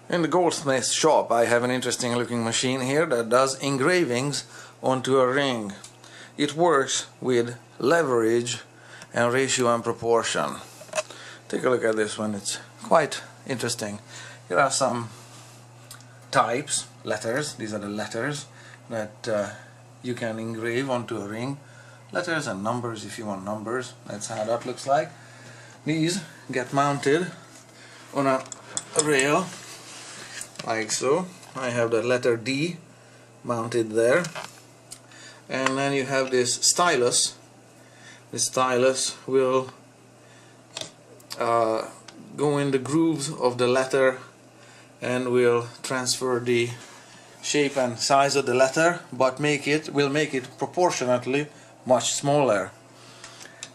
In the goldsmith shop I have an interesting looking machine here that does engravings onto a ring. It works with leverage and ratio and proportion. Take a look at this one, it's quite interesting. Here are some types, letters, these are the letters that you can engrave onto a ring. Letters and numbers if you want numbers, that's how that looks like. These get mounted on a rail like so. I have the letter D mounted there, and then you have this stylus. The stylus will go in the grooves of the letter and will transfer the shape and size of the letter, but will make it proportionately much smaller.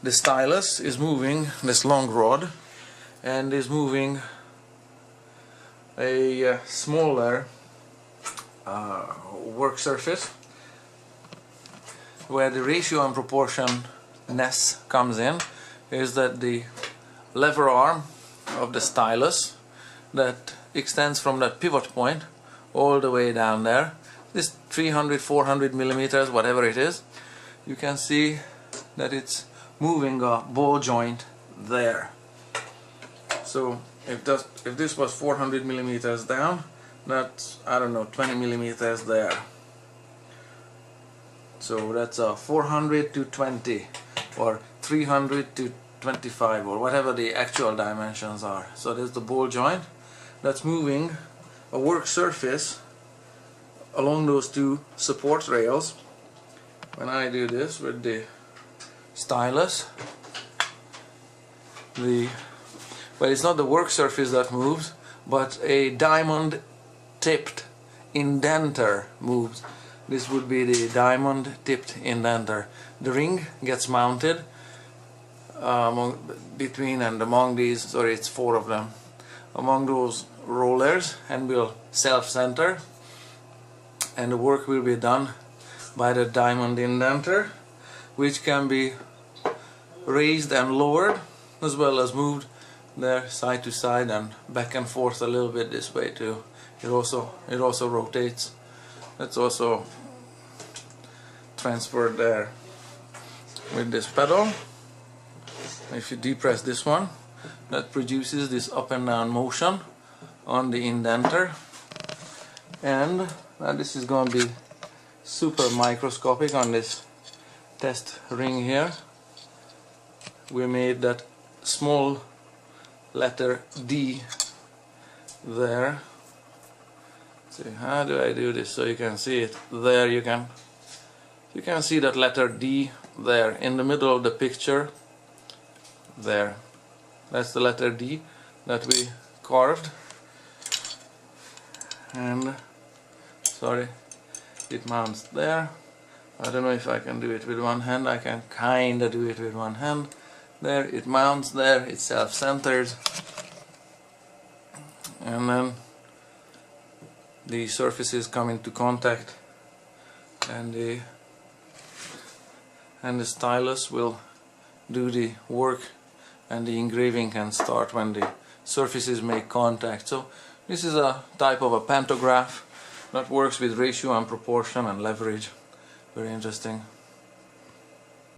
The stylus is moving this long rod and is moving a smaller work surface, where the ratio and proportionness comes in is that the lever arm of the stylus that extends from that pivot point all the way down there, this 300-400 millimeters, whatever it is, you can see that it's moving a ball joint there. So if this was 400 millimeters down, that's, I don't know, 20 millimeters there. So that's a 400 to 20 or 300 to 25 or whatever the actual dimensions are. So there's the ball joint that's moving a work surface along those two support rails. When I do this with the stylus, well, it's not the work surface that moves, but a diamond tipped indenter moves. This would be the diamond tipped indenter. The ring gets mounted between and among these, sorry, it's 4 of them, among those rollers, and will self-center, and the work will be done by the diamond indenter, which can be raised and lowered as well as moved there side to side and back and forth a little bit this way too. It also rotates. That's also transferred there with this pedal. If you depress this one, that produces this up and down motion on the indenter, and this is going to be super microscopic on this test ring here. We made that small letter D there. See, how do I do this so you can see it? There you can see that letter D there in the middle of the picture. There, that's the letter D that we carved, and sorry, it mounts there. I don't know if I can do it with one hand. I can kinda do it with one hand. There, it mounts there, it's self-centered, and then the surfaces come into contact, and the stylus will do the work, and the engraving can start when the surfaces make contact. So this is a type of a pantograph that works with ratio and proportion and leverage. Very interesting.